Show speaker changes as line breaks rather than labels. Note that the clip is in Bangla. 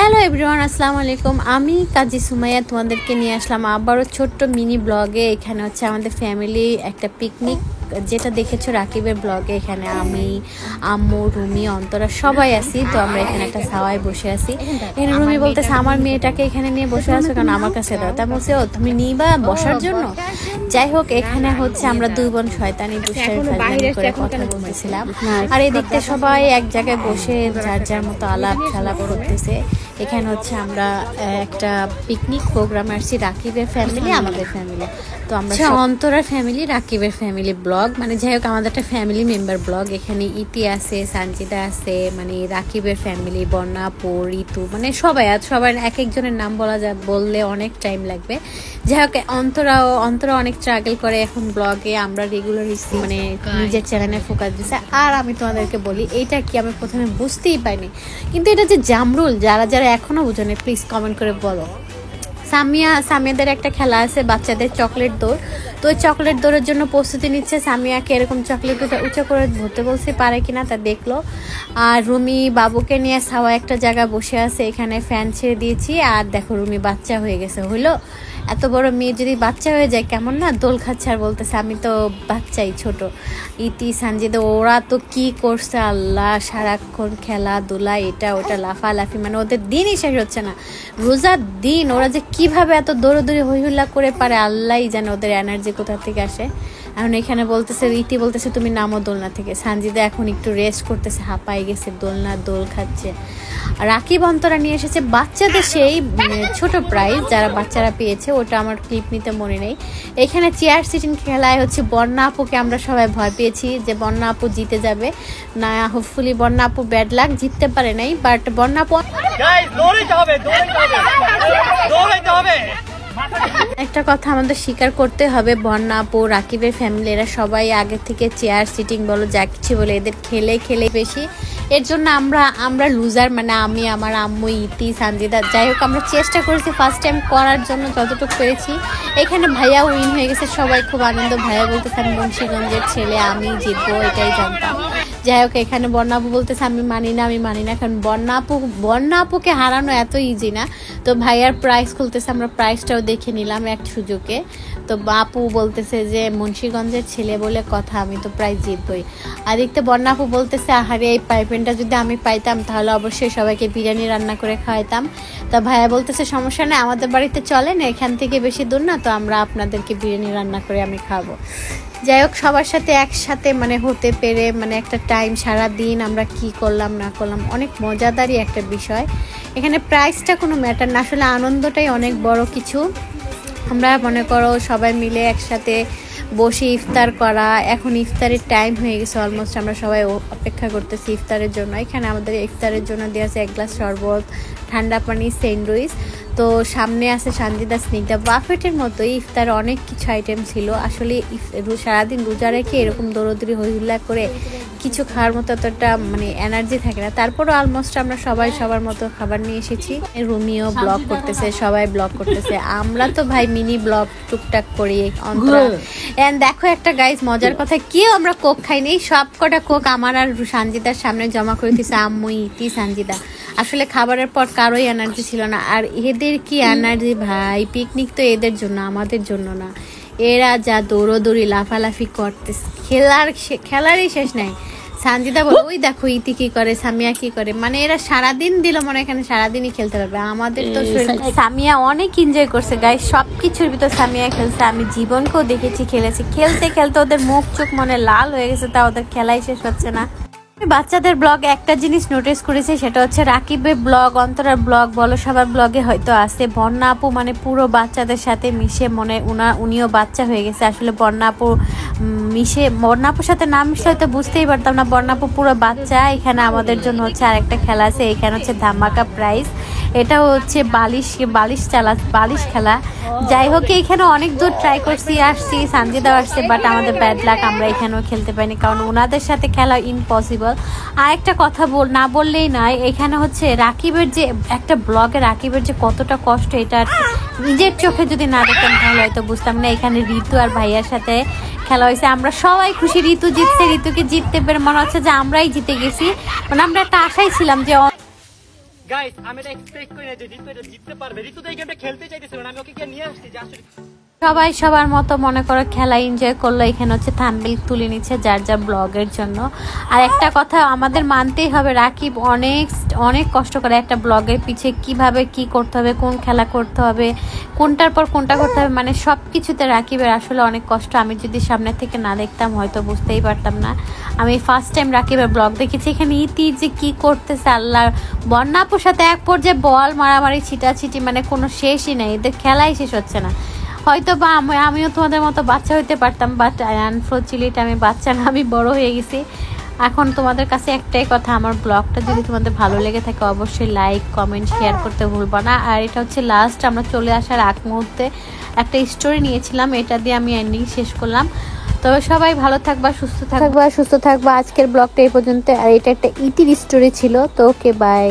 হ্যালো এভরিওয়ান, আসসালামু আলাইকুম। আমি কাজী সুমাইয়া তোমাদেরকে নিয়ে আসলাম আবারও ছোট্ট মিনি ব্লগে। এখানে হচ্ছে আমাদের ফ্যামিলি একটা পিকনিক, যেটা দেখেছো রাকিবের ব্লগে। এখানে আমি, আম্মু, রুমি, অন্তরা সবাই আছি। তো আমরা এখানে একটা ছাওয়ায় বসে আছি। এখানে রুমি বলতেছে আমার মেয়েটাকে এখানে নিয়ে বসে আছো কারণ আমার কাছে দাও। তা বলছে ও তুমি নিবা বসার জন্য। যাই হোক, এখানে হচ্ছে আমরা দুই বোন শয়তানি দুষ্টামি করে কথা বলতেছিলাম, আর এদিকতে সবাই এক জায়গায় বসে যার যার মতো আলাপ সালাপ করতেছে। এখানে হচ্ছে আমরা একটা পিকনিক প্রোগ্রাম আসছি, রাকিবের ফ্যামিলি আমাদের ফ্যামিলি। তো আমরা অন্তরার ফ্যামিলি রাকিবের ফ্যামিলি ব্লগ, মানে যাই হোক আমাদের একটা ফ্যামিলি মেম্বার ব্লগ। এখানে ইতি আছে, সানজিদা আছে, মানে রাকিবের ফ্যামিলি, বন্যা, ঋতু, মানে সবাই সবার এক একজনের নাম বললে অনেক টাইম লাগবে। যাই হোক অন্তরা অনেক স্ট্রাগল করে এখন ব্লগে। আমরা রেগুলার মানে নিজের চ্যানেলে ফোকাস দিচ্ছি। আর আমি তোমাদেরকে বলি এইটা কি, আমি প্রথমে বুঝতেই পারিনি, কিন্তু এটা যে জামরুল, যারা যারা এখনো বুঝেনি প্লিজ কমেন্ট করে বলো। সামিয়াদের একটা খেলা আছে বাচ্চাদের, চকলেট দৌড়। তো ওই চকলেট দৌড়ের জন্য প্রস্তুতি নিচ্ছে। সামিয়াকে এরকম চকলেট উঁচু করে ধরতে বলছে, পারে কিনা তা দেখলো। আর রুমি বাবুকে নিয়ে ছাওয়া একটা জায়গায় বসে আছে, এখানে ফ্যান ছেড়ে দিয়েছি। আর দেখো রুমি বাচ্চা হয়ে গেছে। হইলো এত বড় মেয়ে যদি বাচ্চা হয়ে যায় কেমন না, দোল খাচ্ছে আর বলতেছে আমি তো বাচ্চাই ছোট। ইতি, সানজিদা ওরা তো কি করছে আল্লাহ, সারাক্ষণ খেলাধুলা, এটা ওটা লাফালাফি, মানে ওদের দিনই শেষ হচ্ছে না। রোজার দিন ওরা যে কিভাবে এত দৌড়াদৌড়ি হইহুল্লা করে পারে আল্লাহই জানে ওদের এনার্জি কোথা থেকে আসে। এখন এখানে বলতেছে, ইতি বলতেছে তুমি নামো দোলনা থেকে। সানজিদা এখন একটু রেস্ট করতেছে, হাঁপাই গেছে, দোল খাচ্ছে। রাকিব অন্তরা নিয়ে এসেছে বাচ্চাদের সেই ছোট প্রাইজ, যারা বাচ্চারা পেয়েছে, ওটা আমার ক্লিপ নিতে মনে নেই। এখানে চেয়ার সিটিং খেলায় হচ্ছে বন্যা আপুকে আমরা সবাই ভয় পেয়েছি যে বন্যা আপু জিতে যাবে না। হোপফুলি বন্যা আপু ব্যাড লাক, জিততে পারে নাই, বাট বন্যা আপু একটা কথা আমাদের স্বীকার করতে হবে, বন্যা আপু, রাকিবের ফ্যামিলি এরা সবাই আগে থেকে চেয়ার সিটিং বলো যা কিছু বলে এদের খেলে বেশি। এর জন্য আমরা লুজার, মানে আমি, আমার আম্মু, ইতি, সানজিদা, যাই হোক আমরা চেষ্টা করেছি ফার্স্ট টাইম করার জন্য যতটুকু পেরেছি। এখানে ভাইয়া উইন হয়ে গেছে, সবাই খুব আনন্দ। ভাইয়া বলতেছে আমি মুন্সিগঞ্জের ছেলে, আমি জিতবো, এটাই জানতাম। যাই হোক এখানে বন্যা আপু বলতেছে আমি মানি না, কারণ বন্যা আপুকে হারানো এত ইজি না। তো ভাইয়ার প্রাইজ খুলতেছে, আমরা প্রাইজটাও দেখে নিলাম এক সুযোগে। তো বাপু বলতেছে যে মুন্সিগঞ্জের ছেলে বলে কথা, আমি তো প্রাইজ জিতবই। আর দেখতে বন্যা আপু বলতেছে আহারে এই পাইপেনটা যদি আমি পাইতাম তাহলে অবশ্যই সবাইকে বিরিয়ানি রান্না করে খাওয়াইতাম। তা ভাইয়া বলতেছে সমস্যা নেই, আমাদের বাড়িতে চলেন, এখান থেকে বেশি দূর না, তো আমরা আপনাদেরকে বিরিয়ানি রান্না করে আমি খাবো। যাই হোক সবার সাথে একসাথে মানে হতে পেরে, মানে একটা টাইম সারা দিন আমরা কি করলাম না করলাম, অনেক মজাদারই একটা বিষয়। এখানে প্রাইসটা কোনো ম্যাটার না, আসলে আনন্দটাই অনেক বড় কিছু। আমরা মনে করো সবাই মিলে একসাথে বসে ইফতার করা। এখন ইফতারের টাইম হয়ে গেছে অলমোস্ট, আমরা সবাই অপেক্ষা করতেছি ইফতারের জন্য। এখানে আমাদের ইফতারের জন্য দেওয়া আছে 1 গ্লাস শরবত, ঠান্ডা পানি, স্যান্ডউইচ। তো সামনে আছে সানজিদা স্নিগ্ধা, বাফেটের মতো ইফতার অনেক কিছু আইটেম ছিল। আসলে সারাদিন রোজা রেখে এরকম দৌড়দৌড়ি হইহুল্লা করে কিছু খাওয়ার মতো এতটা মানে এনার্জি থাকে না। তারপরও অলমোস্ট আমরা সবাই সবার মতো খাবার নিয়ে এসেছি। রুমিও ব্লগ করতেছে, সবাই ব্লগ করতেছে, আমরা তো ভাই মিনি ব্লগ টুকটাক করি। এন্ড দেখো একটা গাইজ মজার কথা, কেউ আমরা কোক খাইনি, সব কটা কোক আমার আর সানজিদার সামনে জমা করে দিছে আম্মু, ইতি, সানজিদা। আসলে খাবারের পর কারোই এনার্জি ছিল না। আর এদের কি এনার্জি ভাই, পিকনিক তো এদের জন্য, আমাদের জন্য না। এরা যা দৌড়োদৌড়ি লাফালাফি করতেছে, খেলারই শেষ নাই। সানজিদা বল ওই দেখো ইতি কি করে, সামিয়া কি করে, মানে এরা সারাদিন দিল মনে এখানে সারাদিনই খেলতে পারবে। আমাদের তো সামিয়া অনেক এনজয় করছে গাইস, সবকিছুর ভিতর সামিয়া খেলছে। আমি জীবনকেও দেখেছি খেলেছি, খেলতে খেলতে ওদের মুখ চোখ মনে লাল হয়ে গেছে, তা ওদের খেলাই শেষ হচ্ছে না। বাচ্চাদের ব্লগ একটা জিনিস নোটিস করেছি, সেটা হচ্ছে রাকিবের ব্লগ, অন্তরার ব্লগ বলো, সবার ব্লগে হয়তো আছে বন্যা আপু মানে পুরো বাচ্চাদের সাথে মিশে, মনে উনিও বাচ্চা হয়ে গেছে। আসলে বন্যা আপুর সাথে নাম মিশলে হয়তো বুঝতেই পারতাম না, বন্যা আপু পুরো বাচ্চা। এখানে আমাদের জন্য হচ্ছে আরেকটা খেলা আছে, এখানে হচ্ছে ধামাকা প্রাইজ, এটা হচ্ছে বালিশ খেলা। যাই হোক এখানে অনেক দূর ট্রাই করছি, আসছি, সানজিদাও আসছে, বাট আমাদের ব্যাড লাক, আমরা এখানেও খেলতে পারিনি কারণ ওনাদের সাথে খেলা ইম্পসিবল। আর একটা কথা না বললেই নয়, এখানে হচ্ছে রাকিবের যে একটা ব্লগে রাকিবের যে কতটা কষ্ট, এটা নিজের চোখে যদি না দেখতাম তাহলে হয়তো বুঝতাম না। এখানে ঋতু আর ভাইয়ার সাথে খেলা হয়েছে, আমরা সবাই খুশি। ঋতু জিতছে, ঋতুকে জিততে পেরে মনে হচ্ছে যে আমরাই জিতে গেছি, মানে আমরা একটা আশাই ছিলাম যে
গাইস আমি এটা এক্সপেক্ট করি না যে ঋতু এটা জিততে পারবে। ঋতু তো এই গেমটা খেলতে চাইতেছিল না, আমি ওকে কে নিয়ে আসছি যে আসলে
সবাই সবার মতো মনে করো খেলা এনজয় করলো। এখানে হচ্ছে থাম্বনেল তুলে নিচ্ছে যার যার ব্লগের জন্য। আর একটা কথা আমাদের মানতেই হবে, রাকিব অনেক অনেক কষ্ট করে একটা ব্লগের পিছে কিভাবে কি করতে হবে, কোন খেলা করতে হবে, কোনটার পর কোনটা করতে হবে, মানে সব কিছুতে রাকিবের আসলে অনেক কষ্ট। আমি যদি সামনে থেকে না দেখতাম হয়তো বুঝতেই পারতাম না। আমি ফার্স্ট টাইম রাকিবের ব্লগ দেখেছি। এখানে ইতি যে কি করতেছে আল্লাহ, বন্যাপুর সাথে এক পর্যায়ে বল মারামারি ছিটাছিটি, মানে কোনো শেষই নেই, এদের খেলাই শেষ হচ্ছে না। হয়তো বা আমিও তোমাদের মতো বাচ্চা হইতে পারতাম, বাট আনফর্চুনেটলি আমি বাচ্চা না, আমি বড় হয়ে গেছি। এখন তোমাদের কাছে একটাই কথা, আমার ব্লগটা যদি তোমাদের ভালো লেগে থাকে অবশ্যই লাইক কমেন্ট শেয়ার করতে ভুলবো না। আর এটা হচ্ছে লাস্ট, আমরা চলে আসার আগ মুহূর্তে একটা স্টোরি নিয়েছিলাম, এটা দিয়ে আমি এন্ডিং শেষ করলাম। তবে সবাই ভালো থাকবা, সুস্থ থাকবা। আজকের ব্লগটা এই পর্যন্ত। আর এটা একটা ইতির স্টোরি ছিল। তো ওকে, বাই।